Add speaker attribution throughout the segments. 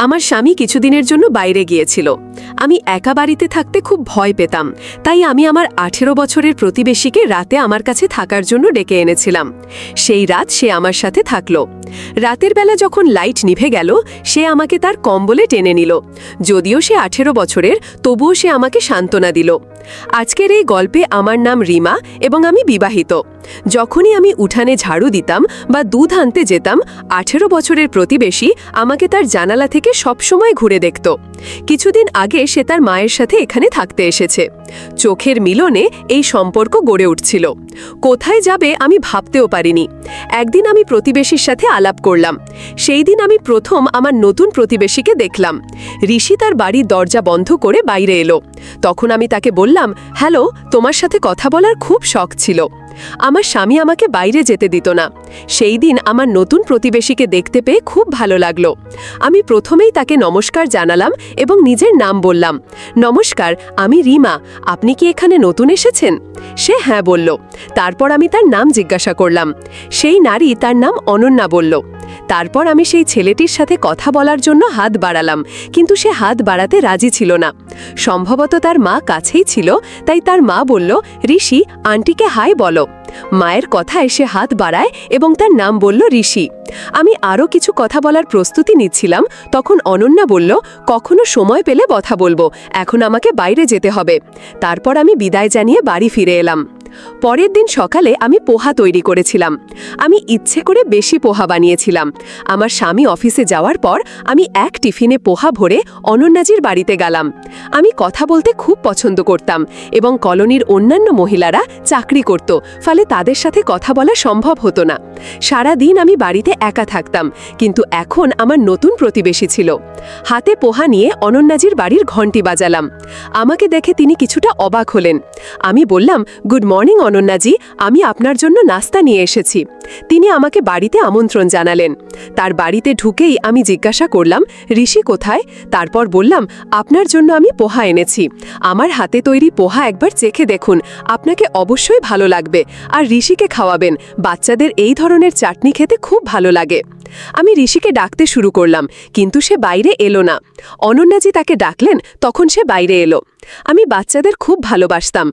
Speaker 1: আমার স্বামী কিছুদিনের জন্য বাইরে গিয়েছিল। আমি একা বাড়িতে থাকতে খুব ভয় পেতাম, তাই আমি আমার 18 বছরের প্রতিবেশীকে রাতে আমার কাছে থাকার জন্য ডেকে এনেছিলাম। সেই রাত সে আমার সাথে থাকলো। রাতের বেলা যখন লাইট নিভে গেল, সে আমাকে তার কম্বলে টেনে নিল। যদিও সে 18 বছরের, তবুও সে আমাকে সান্ত্বনা দিল। আজকের এই গল্পে আমার নাম রিমা এবং আমি বিবাহিত। যখনই আমি উঠানে ঝাড়ু দিতাম বা দুধ আনতে যেতাম, 18 বছরের প্রতিবেশী আমাকে তার জানালা থেকে সবসময় ঘুরে দেখত। কিছুদিন আগে সে তার মায়ের সাথে এখানে থাকতে এসেছে। চোখের মিলনে এই সম্পর্ক গড়ে উঠছিল। কোথায় যাবে আমি ভাবতেও পারিনি। একদিন আমি প্রতিবেশীর সাথে আলাপ করলাম। সেই দিন আমি প্রথম আমার নতুন প্রতিবেশীকে দেখলাম। ঋষি তার বাড়ির দরজা বন্ধ করে বাইরে এলো। তখন আমি তাকে বললাম, হ্যালো, তোমার সাথে কথা বলার খুব শখ ছিল। আমার স্বামী আমাকে বাইরে যেতে দিত না। সেই দিন আমার নতুন প্রতিবেশীকে দেখতে পেয়ে খুব ভালো লাগলো। আমি প্রথমেই তাকে নমস্কার জানালাম এবং নিজের নাম বললাম, নমস্কার, আমি রিমা, আপনি কি এখানে নতুন এসেছেন? সে হ্যাঁ বলল। তারপর আমি তার নাম জিজ্ঞাসা করলাম। সেই নারী তার নাম অনন্যা বলল। তারপর আমি সেই ছেলেটির সাথে কথা বলার জন্য হাত বাড়ালাম, কিন্তু সে হাত বাড়াতে রাজি ছিল না। সম্ভবত তার মা কাছেই ছিল, তাই তার মা বলল, ঋষি, আন্টিকে হাই বলো। মায়ের কথায় সে হাত বাড়ায় এবং তার নাম বলল ঋষি। আমি আরও কিছু কথা বলার প্রস্তুতি নিচ্ছিলাম, তখন অনন্যা বলল, কখনো সময় পেলে কথা বলবো, এখন আমাকে বাইরে যেতে হবে। তারপর আমি বিদায় জানিয়ে বাড়ি ফিরে এলাম। পরের দিন সকালে আমি পোহা তৈরি করেছিলাম। আমি ইচ্ছে করে বেশি পোহা বানিয়েছিলাম। আমার স্বামী অফিসে যাওয়ার পর আমি এক টিফিনে পোহা ভরে অনন্যাজির বাড়িতে গেলাম। আমি কথা বলতে খুব পছন্দ করতাম এবং কলোনির অন্যান্য মহিলারা চাকরি করত, ফলে তাদের সাথে কথা বলা সম্ভব হতো না। সারা দিন আমি বাড়িতে একা থাকতাম, কিন্তু এখন আমার নতুন প্রতিবেশী ছিল। হাতে পোহা নিয়ে অনন্যাজির বাড়ির ঘণ্টি বাজালাম। আমাকে দেখে তিনি কিছুটা অবাক হলেন। আমি বললাম, গুড মর্নিং অনন্যাজি, আমি আপনার জন্য নাস্তা নিয়ে এসেছি। তিনি আমাকে বাড়িতে আমন্ত্রণ জানালেন। তার বাড়িতে ঢুকেই আমি জিজ্ঞাসা করলাম, ঋষি কোথায়? তারপর বললাম, আপনার জন্য আমি পোহা এনেছি। আমার হাতে তৈরি পোহা একবার চেখে দেখুন, আপনাকে অবশ্যই ভালো লাগবে। আর ঋষিকে খাওয়াবেন, বাচ্চাদের এই ধরনের চাটনি খেতে খুব ভালো লাগে। আমি ঋষিকে ডাকতে শুরু করলাম, কিন্তু সে বাইরে এলো না। অনন্যাজি তাকে ডাকলেন, তখন সে বাইরে এলো। আমি বাচ্চাদের খুব ভালোবাসতাম।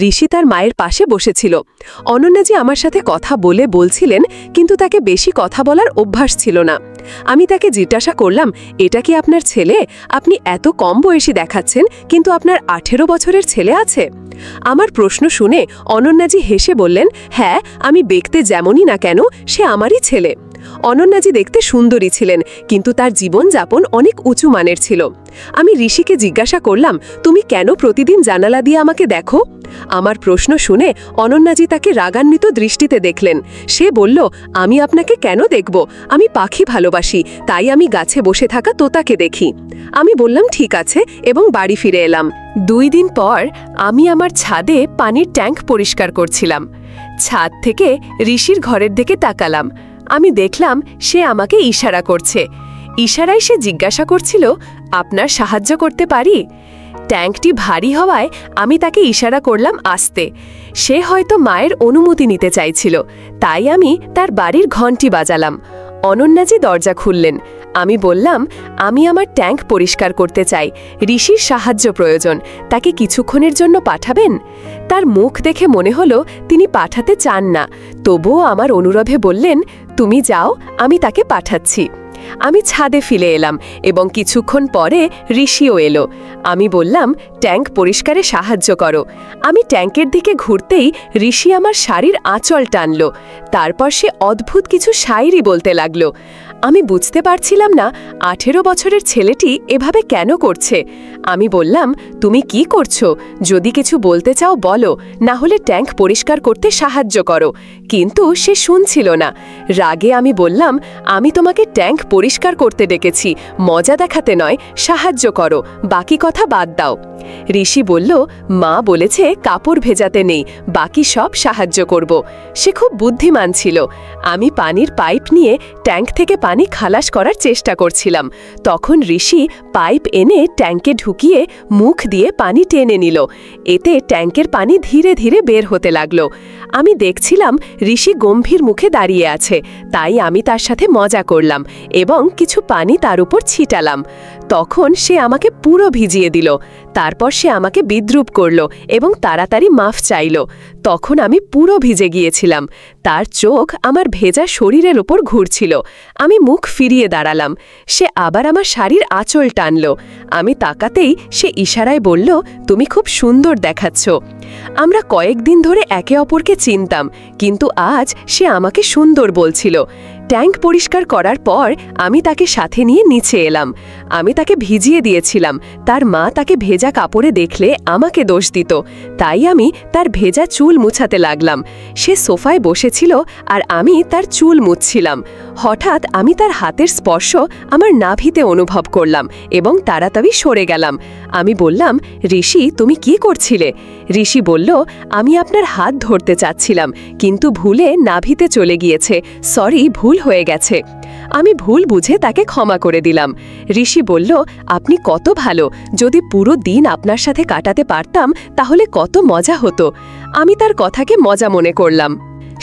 Speaker 1: ঋষি তার মায়ের পাশে বসেছিল। অনন্যাজি আমার সাথে কথা বলছিলেন, কিন্তু তাকে বেশি কথা বলার অভ্যাস ছিল না। আমি তাকে জিজ্ঞাসা করলাম, এটা কি আপনার ছেলে? আপনি এত কম বয়সী দেখাচ্ছেন, কিন্তু আপনার 18 বছরের ছেলে আছে। আমার প্রশ্ন শুনে অনন্যাজি হেসে বললেন, হ্যাঁ, আমি দেখতে যেমনই না কেন, সে আমারই ছেলে। অনন্যাজি দেখতে সুন্দরী ছিলেন, কিন্তু তার জীবনযাপন অনেক উঁচু মানের ছিল। আমি ঋষিকে জিজ্ঞাসা করলাম, তুমি কেন প্রতিদিন জানালা দিয়ে আমাকে দেখো? আমার প্রশ্ন শুনে অনন্যাজি তাকে রাগান্বিত দৃষ্টিতে দেখলেন। সে বলল, আমি আপনাকে কেন দেখব? আমি পাখি ভালোবাসি, তাই আমি গাছে বসে থাকা তোতাকে দেখি। আমি বললাম, ঠিক আছে, এবং বাড়ি ফিরে এলাম। 2 দিন পর আমি আমার ছাদে পানির ট্যাঙ্ক পরিষ্কার করছিলাম। ছাদ থেকে ঋষির ঘরের দিকে তাকালাম। আমি দেখলাম সে আমাকে ইশারা করছে। ইশারায় সে জিজ্ঞাসা করছিল, আপনার সাহায্য করতে পারি? ট্যাঙ্কটি ভারী হওয়ায় আমি তাকে ইশারা করলাম আসতে। সে হয়তো মায়ের অনুমতি নিতে চাইছিল, তাই আমি তার বাড়ির ঘণ্টি বাজালাম। অনন্যাজি দরজা খুললেন। আমি বললাম, আমি আমার ট্যাঙ্ক পরিষ্কার করতে চাই, ঋষির সাহায্য প্রয়োজন, তাকে কিছুক্ষণের জন্য পাঠাবেন? তার মুখ দেখে মনে হলো তিনি পাঠাতে চান না, তবুও আমার অনুরোধে বললেন, তুমি যাও, আমি তাকে পাঠাচ্ছি। আমি ছাদে ফিরে এলাম এবং কিছুক্ষণ পরে ঋষিও এলো। আমি বললাম, ট্যাঙ্ক পরিষ্কারে সাহায্য করো। আমি ট্যাঙ্কের দিকে ঘুরতেই ঋষি আমার শাড়ির আঁচল টানল। তারপর সে অদ্ভুত কিছু শায়রি বলতে লাগলো। আমি বুঝতে পারছিলাম না 18 বছরের ছেলেটি এভাবে কেন করছে। আমি বললাম, তুমি কি করছো? যদি কিছু বলতে চাও বলো, না হলে ট্যাঙ্ক পরিষ্কার করতে সাহায্য করো। কিন্তু সে শুনছিল না। রাগে আমি বললাম, আমি তোমাকে ট্যাঙ্ক পরিষ্কার করতে ডেকেছি, মজা দেখাতে নয়, সাহায্য করো, বাকি কথা বাদ দাও। ঋষি বলল, মা বলেছে কাপড় ভেজাতে নেই, বাকি সব সাহায্য করব। সে খুব বুদ্ধিমান ছিল। আমি পানির পাইপ নিয়ে ট্যাঙ্ক থেকে পানি খালাস করার চেষ্টা করছিলাম। তখন ঋষি পাইপ এনে ট্যাঙ্কে ঢুকিয়ে মুখ দিয়ে পানি টেনে নিল। এতে ট্যাঙ্কের পানি ধীরে ধীরে বের হতে লাগলো। আমি দেখছিলাম ঋষি গম্ভীর মুখে দাঁড়িয়ে আছে, তাই আমি তার সাথে মজা করলাম এবং কিছু পানি তার উপর ছিটালাম। তখন সে আমাকে পুরো ভিজিয়ে দিল। তারপর সে আমাকে বিদ্রূপ করল এবং তাড়াতাড়ি মাফ চাইল। তখন আমি পুরো ভিজে গিয়েছিলাম। তার চোখ আমার ভেজা শরীরের ওপর ঘুরছিল। আমি মুখ ফিরিয়ে দাঁড়ালাম। সে আবার আমার শাড়ির আঁচল টানল। আমি তাকাতেই সে ইশারায় বলল, তুমি খুব সুন্দর দেখাচ্ছ। আমরা কয়েকদিন ধরে একে অপরকে চিনতাম, কিন্তু আজ সে আমাকে সুন্দর বলছিল। ট্যাঙ্ক পরিষ্কার করার পর আমি তাকে সাথে নিয়ে নিচে এলাম। আমি তাকে ভিজিয়ে দিয়েছিলাম। তার মা তাকে ভেজা কাপড়ে দেখলে আমাকে দোষ দিত, তাই আমি তার ভেজা চুল মুছাতে লাগলাম। সে সোফায় বসেছিল আর আমি তার চুল মুছছিলাম। হঠাৎ আমি তার হাতের স্পর্শ আমার নাভিতে অনুভব করলাম এবং তাড়াতাড়ি সরে গেলাম। আমি বললাম, ঋষি, তুমি কি করছিলে? ঋষি বলল, আমি আপনার হাত ধরতে চাচ্ছিলাম, কিন্তু ভুলে নাভিতে চলে গিয়েছে। সরি, ভুল হয়ে গেছে। আমি ভুল বুঝে তাকে ক্ষমা করে দিলাম। ঋষি বলল, আপনি কত ভালো। যদি পুরো দিন আপনার সাথে কাটাতে পারতাম তাহলে কত মজা হতো। আমি তার কথাকে মজা মনে করলাম।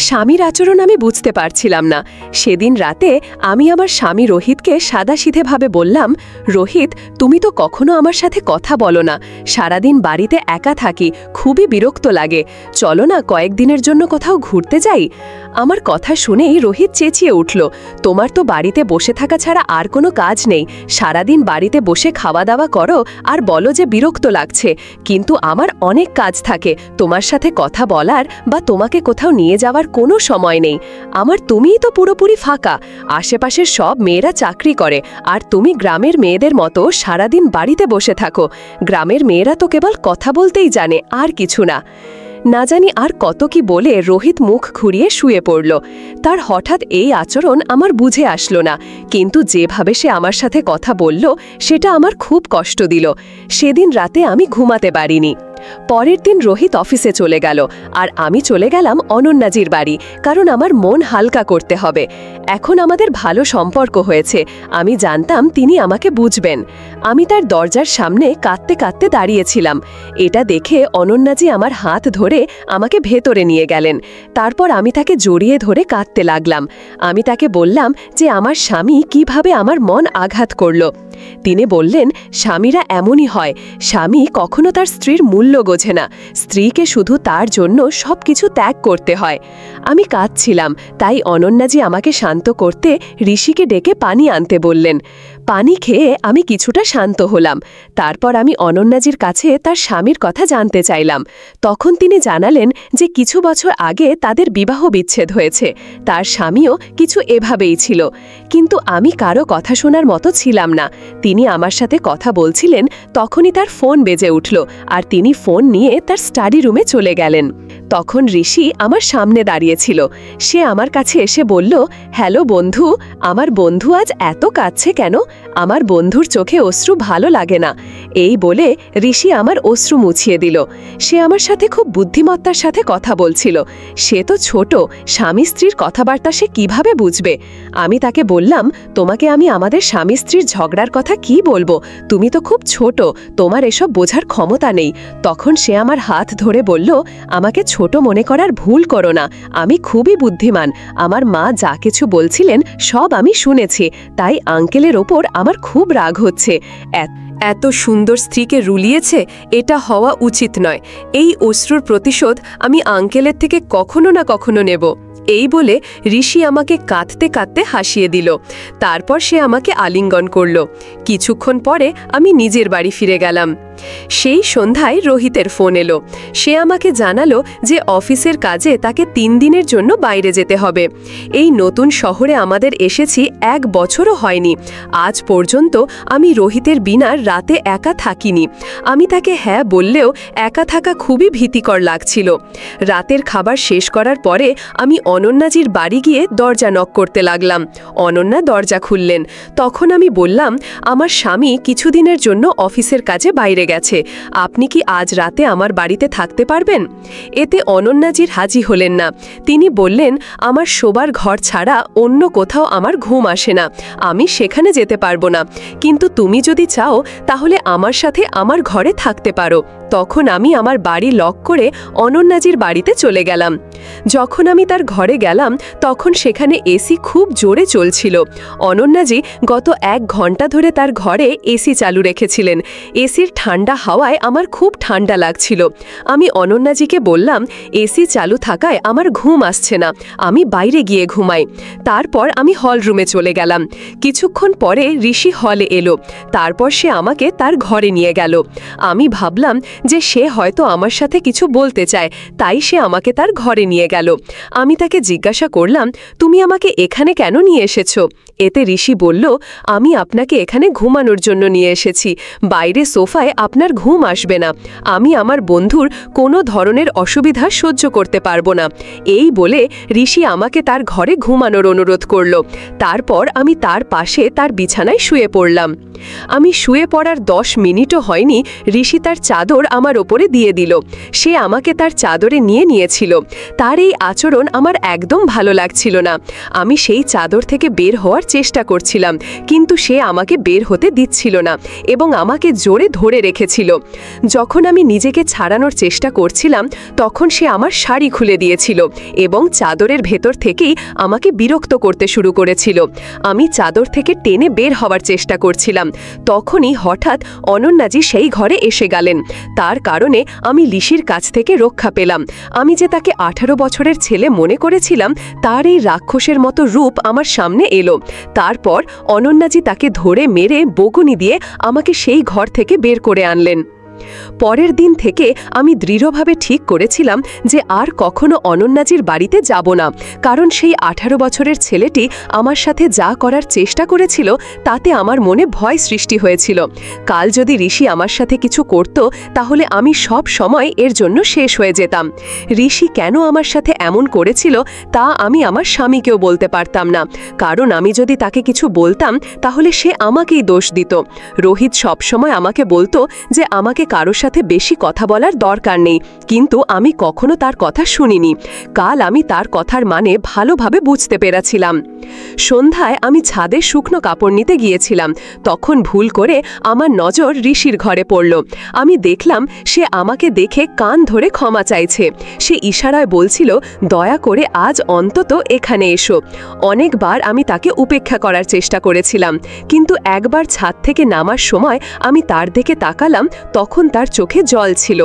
Speaker 1: স্বামীর আচরণ আমি বুঝতে পারছিলাম না। সেদিন রাতে আমি আমার স্বামী রোহিতকে সাদাসিধেভাবে বললাম, রোহিত, তুমি তো কখনো আমার সাথে কথা বলো না। সারাদিন বাড়িতে একা থাকি, খুবই বিরক্ত লাগে। চলো না কয়েকদিনের জন্য কোথাও ঘুরতে যাই। আমার কথা শুনেই রোহিত চেঁচিয়ে উঠল, তোমার তো বাড়িতে বসে থাকা ছাড়া আর কোনো কাজ নেই। সারাদিন বাড়িতে বসে খাওয়া দাওয়া করো আর বলো যে বিরক্ত লাগছে, কিন্তু আমার অনেক কাজ থাকে। তোমার সাথে কথা বলার বা তোমাকে কোথাও নিয়ে যাওয়ার কোনো সময় নেই। আমার তুমিই তো পুরোপুরি ফাঁকা। আশেপাশের সব মেয়েরা চাকরি করে আর তুমি গ্রামের মেয়েদের মতো সারাদিন বাড়িতে বসে থাকো। গ্রামের মেয়েরা তো কেবল কথা বলতেই জানে, আর কিছু না। না জানি আর কত কি বলে রোহিত মুখ ঘুরিয়ে শুয়ে পড়ল। তার হঠাৎ এই আচরণ আমার বুঝে আসলো না, কিন্তু যেভাবে সে আমার সাথে কথা বলল সেটা আমার খুব কষ্ট দিল। সেদিন রাতে আমি ঘুমাতে পারিনি। পরের দিন রোহিত অফিসে চলে গেল আর আমি চলে গেলাম অনন্যাজির বাড়ি, কারণ আমার মন হালকা করতে হবে। এখন আমাদের ভালো সম্পর্ক হয়েছে। আমি জানতাম তিনি আমাকে বুঝবেন। আমি তার দরজার সামনে কাঁদতে কাঁদতে দাঁড়িয়েছিলাম। এটা দেখে অনন্যাজি আমার হাত ধরে আমাকে ভেতরে নিয়ে গেলেন। তারপর আমি তাকে জড়িয়ে ধরে কাঁদতে লাগলাম। আমি তাকে বললাম যে আমার স্বামী কিভাবে আমার মন আঘাত করল। তিনি বললেন, স্বামীরা এমনই হয়। স্বামী কখনো তার স্ত্রীর মূল্য বোঝে না। স্ত্রীকে শুধু তার জন্য সবকিছু ত্যাগ করতে হয়। আমি কাঁদছিলাম, তাই অনন্যাজি আমাকে শান্ত করতে ঋষিকে ডেকে পানি আনতে বললেন। পানি খেয়ে আমি কিছুটা শান্ত হলাম। তারপর আমি অনন্যাজির কাছে তার স্বামীর কথা জানতে চাইলাম। তখন তিনি জানালেন যে কিছু বছর আগে তাদের বিবাহ বিচ্ছেদ হয়েছে। তার স্বামীও কিছু এভাবেই ছিল, কিন্তু আমি কারো কথা শোনার মতো ছিলাম না। তিনি আমার সাথে কথা বলছিলেন, তখনই তার ফোন বেজে উঠল আর তিনি ফোন নিয়ে তার স্টাডি রুমে চলে গেলেন। তখন ঋষি আমার সামনে দাঁড়িয়েছিল। সে আমার কাছে এসে বলল, হ্যালো বন্ধু, আমার বন্ধু আজ এত কাঁদছে কেন? আমার বন্ধুর চোখে অশ্রু ভালো লাগে না। এই বলে ঋষি আমার অশ্রু মুছিয়ে দিল। সে আমার সাথে খুব বুদ্ধিমত্তার সাথে কথা বলছিল। সে তো ছোট, স্বামী স্ত্রীর কথাবার্তা সে কিভাবে বুঝবে? আমি তাকে বললাম, তোমাকে আমি আমাদের স্বামী স্ত্রীর ঝগড়ার কথা কি বলবো? তুমি তো খুব ছোট, তোমার এসব বোঝার ক্ষমতা নেই। তখন সে আমার হাত ধরে বলল, আমাকে ছোট মনে করার ভুল করো না। আমি খুবই বুদ্ধিমান। আমার মা যা কিছু বলছিলেন সব আমি শুনেছি, তাই আঙ্কেলের ওপর আমার খুব রাগ হচ্ছে। এত সুন্দর স্ত্রীকে রুলিয়েছে, এটা হওয়া উচিত নয়। এই অশ্রুর প্রতিশোধ আমি আঙ্কেলের থেকে কখনো না কখনো নেব। এই বলে ঋষি আমাকে কাঁদতে কাঁদতে হাসিয়ে দিল। তারপর সে আমাকে আলিঙ্গন করল। কিছুক্ষণ পরে আমি নিজের বাড়ি ফিরে গেলাম। সেই সন্ধ্যায় রোহিতের ফোন এলো। সে আমাকে জানালো যে অফিসের কাজে তাকে 3 দিনের জন্য বাইরে যেতে হবে। এই নতুন শহরে আমাদের এসেছি 1 বছরও হয়নি। আজ পর্যন্ত আমি রোহিতের বিনা রাতে একা থাকিনি। আমি তাকে হ্যাঁ বললেও একা থাকা খুবই ভীতিকর লাগছিল। রাতের খাবার শেষ করার পরে আমি অনন্যাজির বাড়ি গিয়ে দরজা নক করতে লাগলাম। অনন্যা দরজা খুললেন। তখন আমি বললাম, আমার স্বামী কিছুদিনের জন্য অফিসের কাজে বাইরে গেছে। আপনি কি আজ রাতে আমার বাড়িতে থাকতে পারবেন? এতে অনন্যাজির হাজি হলেন না। তিনি বললেন, আমার শোবার ঘর ছাড়া অন্য কোথাও আমার ঘুম আসে না। আমি সেখানে যেতে পারবো না, কিন্তু তুমি যদি চাও তাহলে আমার সাথে আমার ঘরে থাকতে পারো। তখন আমি আমার বাড়ি লক করে অনন্যাজির বাড়িতে চলে গেলাম। যখন আমি তার ঘরে গেলাম তখন সেখানে এসি খুব জোরে চলছিল। অনন্যাজি গত 1 ঘন্টা ধরে তার ঘরে এসি চালু রেখেছিলেন। এসির ঠান্ডা হাওয়ায় আমার খুব ঠান্ডা লাগছিল। আমি অনন্যাজিকে বললাম, এসি চালু থাকায় আমার ঘুম আসছে না, আমি বাইরে গিয়ে ঘুমাই। তারপর আমি হল রুমে চলে গেলাম। কিছুক্ষণ পরে ঋষি হলে এলো। তারপর সে আমাকে তার ঘরে নিয়ে গেল। আমি ভাবলাম যে সে হয়তো আমার সাথে কিছু বলতে চায়, তাই সে আমাকে তার ঘরে নিয়ে গেল। আমি তাকে জিজ্ঞাসা করলাম, তুমি আমাকে এখানে কেন নিয়ে এসেছো? এতে ঋষি বলল, আমি আপনাকে এখানে ঘুমানোর জন্য নিয়ে এসেছি, বাইরে সোফায় আপনার ঘুম আসবে না, আমি আমার বন্ধুর কোনো ধরনের অসুবিধা সহ্য করতে পারবো না। এই বলে ঋষি আমাকে তার ঘরে ঘুমানোর অনুরোধ করল। তারপর আমি তার পাশে তার বিছানায় শুয়ে পড়লাম। আমি শুয়ে পড়ার 10 মিনিটও হয়নি ঋষি তার চাদর আমার ওপরে দিয়ে দিল। সে আমাকে তার চাদরে নিয়েছিল। তার এই আচরণ আমার একদম ভালো লাগছিল না। আমি সেই চাদর থেকে বের হওয়ার চেষ্টা করছিলাম, কিন্তু সে আমাকে বের হতে দিচ্ছিল না এবং আমাকে জোরে ধরে রেখেছিল। যখন আমি নিজেকে ছাড়ানোর চেষ্টা করছিলাম তখন সে আমার শাড়ি খুলে দিয়েছিল এবং চাদরের ভেতর থেকেই আমাকে বিরক্ত করতে শুরু করেছিল। আমি চাদর থেকে টেনে বের হওয়ার চেষ্টা করছিলাম। তখনই হঠাৎ অনন্যাজি সেই ঘরে এসে গেলেন। তার কারণে আমি ঋষির কাছ থেকে রক্ষা পেলাম। আমি যে তাকে 18 বছরের ছেলে মনে করেছিলাম, তার এই রাক্ষসের মতো রূপ আমার সামনে এলো। তারপর অনন্যাজি তাকে ধরে মেরে বকুনি দিয়ে আমাকে সেই ঘর থেকে বের করে আনলেন। পরের দিন থেকে আমি দৃঢ়ভাবে ঠিক করেছিলাম যে আর কখনো অনন্যাজির বাড়িতে যাব না, কারণ সেই 18 বছরের ছেলেটি আমার সাথে যা করার চেষ্টা করেছিল তাতে আমার মনে ভয় সৃষ্টি হয়েছিল। কাল যদি ঋষি আমার সাথে কিছু করত তাহলে আমি সব সময় এর জন্য শেষ হয়ে যেতাম। ঋষি কেন আমার সাথে এমন করেছিল তা আমি আমার স্বামীকেও বলতে পারতাম না, কারণ আমি যদি তাকে কিছু বলতাম তাহলে সে আমাকেই দোষ দিত। রোহিত সবসময় আমাকে বলতো যে আমাকে কারোর সাথে বেশি কথা বলার দরকার নেই, কিন্তু আমি কখনো তার কথা শুনিনি। কাল আমি তার কথার মানে ভালোভাবে বুঝতে পেরেছিলাম। সন্ধ্যায় আমি ছাদে শুকনো কাপড় নিতে গিয়েছিলাম। তখন ভুল করে আমার নজর ঋষির ঘরে পড়ল। আমি দেখলাম সে আমাকে দেখে কান ধরে ক্ষমা চাইছে। সে ইশারায় বলছিল, দয়া করে আজ অন্তত এখানে এসো। অনেকবার আমি তাকে উপেক্ষা করার চেষ্টা করেছিলাম, কিন্তু একবার ছাদ থেকে নামার সময় আমি তার দিকে তাকালাম, তখন তার চোখে জল ছিল।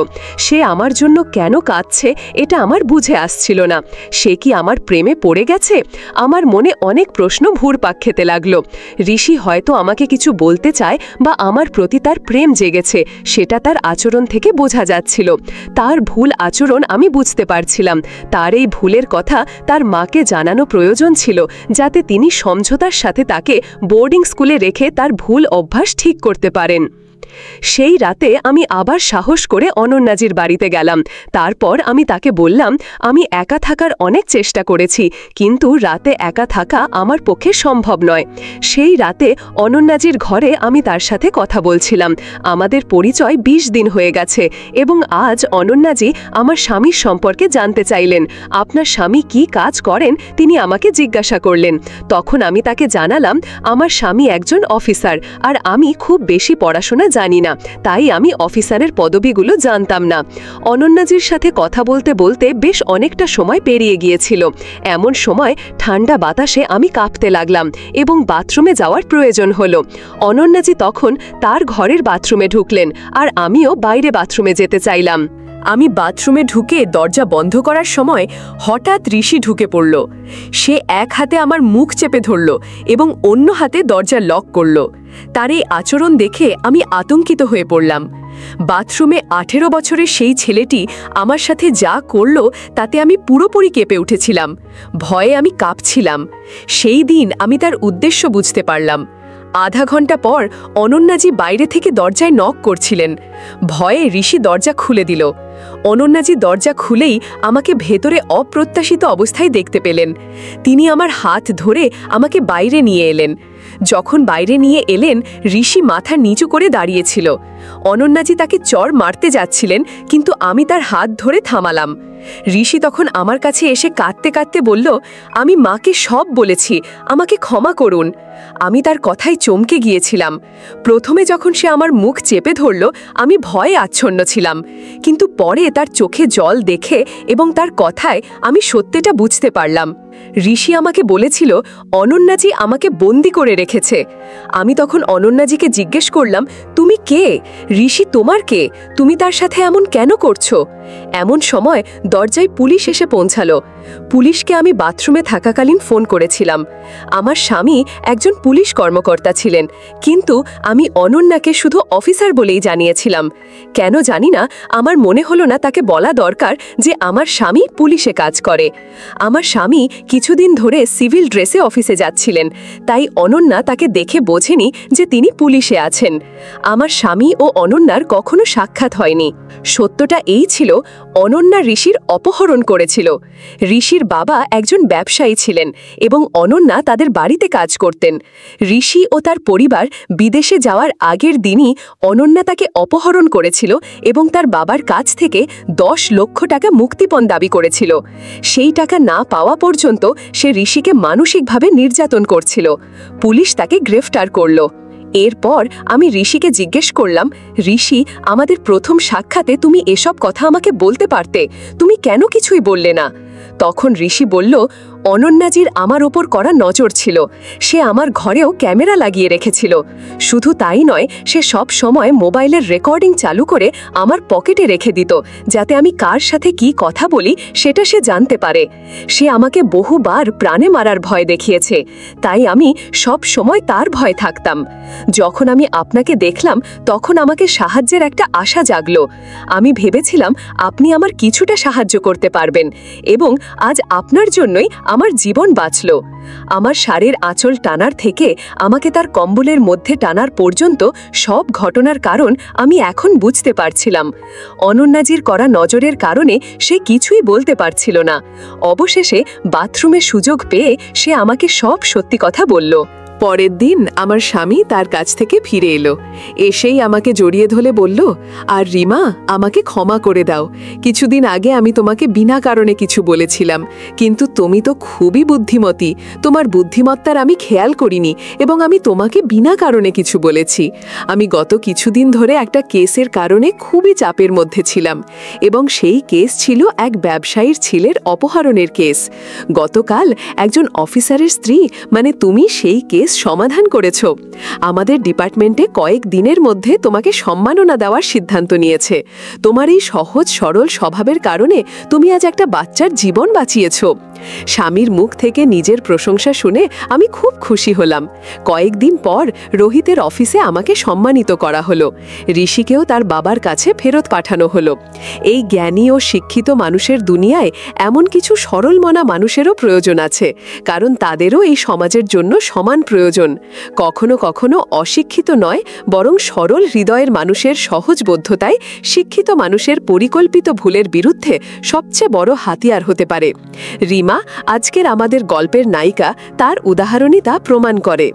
Speaker 1: সে আমার জন্য কেন কাঁদছে এটা আমার বুঝে আসছিল না। সে কি আমার প্রেমে পড়ে গেছে? আমার মনে অনেক প্রশ্ন ঘুরপাক খেতে লাগলো। ঋষি হয়তো আমাকে কিছু বলতে চায় বা আমার প্রতি তার প্রেম জেগেছে, সেটা তার আচরণ থেকে বোঝা যাচ্ছিল। তার ভুল আচরণ আমি বুঝতে পারছিলাম। তার এই ভুলের কথা তার মাকে জানানো প্রয়োজন ছিল, যাতে তিনি সমঝোতার সাথে তাকে বোর্ডিং স্কুলে রেখে তার ভুল অভ্যাস ঠিক করতে পারেন। সেই রাতে আমি আবার সাহস করে অনন্যাজির বাড়িতে গেলাম। তারপর আমি তাকে বললাম, আমি একা থাকার অনেক চেষ্টা করেছি, কিন্তু রাতে একা থাকা আমার পক্ষে সম্ভব নয়। সেই রাতে অনন্যাজির ঘরে আমি তার সাথে কথা বলছিলাম। আমাদের পরিচয় 20 দিন হয়ে গেছে এবং আজ অনন্যাজি আমার স্বামীর সম্পর্কে জানতে চাইলেন। আপনার স্বামী কি কাজ করেন তিনি আমাকে জিজ্ঞাসা করলেন। তখন আমি তাকে জানালাম, আমার স্বামী একজন অফিসার আর আমি খুব বেশি পড়াশোনা জানি না, তাই আমি অফিসারের পদবিগুলো জানতাম না। অনন্যাজির সাথে কথা বলতে বলতে বেশ অনেকটা সময় পেরিয়ে গিয়েছিল। এমন সময় ঠান্ডা বাতাসে আমি কাঁপতে লাগলাম এবং বাথরুমে যাওয়ার প্রয়োজন হলো। অনন্যাজি তখন তার ঘরের বাথরুমে ঢুকলেন আর আমিও বাইরে বাথরুমে যেতে চাইলাম। আমি বাথরুমে ঢুকে দরজা বন্ধ করার সময় হঠাৎ ঋষি ঢুকে পড়ল। সে এক হাতে আমার মুখ চেপে ধরল এবং অন্য হাতে দরজা লক করল। তার এই আচরণ দেখে আমি আতঙ্কিত হয়ে পড়লাম। বাথরুমে 18 বছরের সেই ছেলেটি আমার সাথে যা করল তাতে আমি পুরোপুরি কেঁপে উঠেছিলাম। ভয়ে আমি কাঁপছিলাম। সেই দিন আমি তার উদ্দেশ্য বুঝতে পারলাম। আধা ঘন্টা পর অনন্যাজি বাইরে থেকে দরজায় নক করছিলেন। ভয়ে ঋষি দরজা খুলে দিল। অনন্যাজি দরজা খুলেই আমাকে ভেতরে অপ্রত্যাশিত অবস্থায় দেখতে পেলেন। তিনি আমার হাত ধরে আমাকে বাইরে নিয়ে এলেন। যখন বাইরে নিয়ে এলেন, ঋষি মাথা নিচু করে দাঁড়িয়েছিল। অনন্যাজি তাকে চড় মারতে যাচ্ছিলেন, কিন্তু আমি তার হাত ধরে থামালাম। ঋষি তখন আমার কাছে এসে কাঁদতে কাঁদতে বলল, আমি মাকে সব বলেছি, আমাকে ক্ষমা করুন। আমি তার কথায় চমকে গিয়েছিলাম। প্রথমে যখন সে আমার মুখ চেপে ধরল, আমি ভয়ে আচ্ছন্ন ছিলাম, কিন্তু পরে তার চোখে জল দেখে এবং তার কথায় আমি সত্যিটা বুঝতে পারলাম। ঋষি আমাকে বলেছিল অনন্যাজি আমাকে বন্দি করে রেখেছে। আমি তখন অনন্যাজিকে জিজ্ঞেস করলাম, তুমি কে? ঋষি তোমার কে? তুমি তার সাথে এমন কেন করছো? এমন সময় দরজায় পুলিশ এসে পৌঁছালো। পুলিশকে আমি বাথরুমে থাকাকালীন ফোন করেছিলাম। আমার স্বামী একজন পুলিশ কর্মকর্তা ছিলেন, কিন্তু আমি অনন্যাকে শুধু অফিসার বলেই জানিয়েছিলাম। কেন জানি না, আমার মনে হলো না তাকে বলা দরকার যে আমার স্বামী পুলিশে কাজ করে। আমার স্বামী কিছুদিন ধরে সিভিল ড্রেসে অফিসে যাচ্ছিলেন, তাই অনন্যা তাকে দেখে বোঝেনি যে তিনি পুলিশে আছেন। আমার স্বামী ও অনন্যার কখনো সাক্ষাৎ হয়নি। সত্যটা এই ছিল, অনন্যা ঋষির অপহরণ করেছিল। ঋষির বাবা একজন ব্যবসায়ী ছিলেন এবং অনন্যা তাদের বাড়িতে কাজ করতেন। ঋষি ও তার পরিবার বিদেশে যাওয়ার আগের দিনই অনন্যা তাকে অপহরণ করেছিল এবং তার বাবার কাছ থেকে 10 লক্ষ টাকা মুক্তিপণ দাবি করেছিল। সেই টাকা না পাওয়া পর্যন্ত সে ঋষিকে মানসিকভাবে নির্যাতন করছিল। পুলিশ তাকে গ্রেফতার করল। এরপর আমি ঋষিকে জিজ্ঞেস করলাম, ঋষি, আমাদের প্রথম সাক্ষাতে তুমি এসব কথা আমাকে বলতে পারতে, তুমি কেন কিছুই বললে না? তখন ঋষি বলল, অনন্যাজির আমার ওপর করা নজর ছিল। সে আমার ঘরেও ক্যামেরা লাগিয়ে রেখেছিল। শুধু তাই নয়, সে সব সময় মোবাইলের রেকর্ডিং চালু করে আমার পকেটে রেখে দিত, যাতে আমি কার সাথে কি কথা বলি সেটা সে জানতে পারে। সে আমাকে বহুবার প্রাণে মারার ভয় দেখিয়েছে, তাই আমি সব সময় তার ভয় থাকতাম। যখন আমি আপনাকে দেখলাম, তখন আমাকে সাহায্যের একটা আশা জাগলো। আমি ভেবেছিলাম আপনি আমার কিছুটা সাহায্য করতে পারবেন, এবং আজ আপনার জন্যই আমার জীবন বাঁচল। আমার শাড়ির আঁচল টানার থেকে আমাকে তার কম্বলের মধ্যে টানার পর্যন্ত সব ঘটনার কারণ আমি এখন বুঝতে পারছিলাম। অনন্যাজির করা নজরের কারণে সে কিছুই বলতে পারছিল না। অবশেষে বাথরুমে সুযোগ পেয়ে সে আমাকে সব সত্যি কথা বলল। পরের দিন আমার স্বামী তার কাছ থেকে ফিরে এলো। এসেই আমাকে জড়িয়ে ধরে বলল, আর রিমা, আমাকে ক্ষমা করে দাও। কিছুদিন আগে আমি তোমাকে বিনা কারণে কিছু বলেছিলাম, কিন্তু তুমি তো খুবই বুদ্ধিমতী। তোমার বুদ্ধিমত্তার আমি খেয়াল করিনি এবং আমি তোমাকে বিনা কারণে কিছু বলেছি। আমি গত কিছুদিন ধরে একটা কেসের কারণে খুবই চাপের মধ্যে ছিলাম, এবং সেই কেস ছিল এক ব্যবসায়ীর ছেলের অপহরণের কেস। গতকাল একজন অফিসারের স্ত্রী, মানে তুমি, সেই কেস সমাধান করেছ। আমাদের ডিপার্টমেন্টে কয়েক দিনের মধ্যে তোমাকে সম্মাননা দেওয়ার সিদ্ধান্ত নিয়েছে। তোমার এই সহজ সরল স্বভাবের কারণে তুমি আজ একটা বাচ্চার জীবন বাঁচিয়েছ। স্বামীর মুখ থেকে নিজের প্রশংসা শুনে আমি খুব খুশি হলাম। কয়েকদিন পর রোহিতের অফিসে আমাকে সম্মানিত করা হলো। ঋষিকেও তার বাবার কাছে ফেরত পাঠানো হলো। এই জ্ঞানী ও শিক্ষিত মানুষের দুনিয়ায় এমন কিছু সরল মনা মানুষেরও প্রয়োজন আছে, কারণ তাদেরও এই সমাজের জন্য সমান প্রয়োজন। কখনো কখনো অশিক্ষিত নয়, বরং সরল হৃদয়ের মানুষের সহজবোধ্যতাই শিক্ষিত মানুষের পরিকল্পিত ভুলের বিরুদ্ধে সবচেয়ে বড় হাতিয়ার হতে পারে। রিমা আজকের আমাদের গল্পের নায়িকা, তার উদাহরণই তা প্রমাণ করে।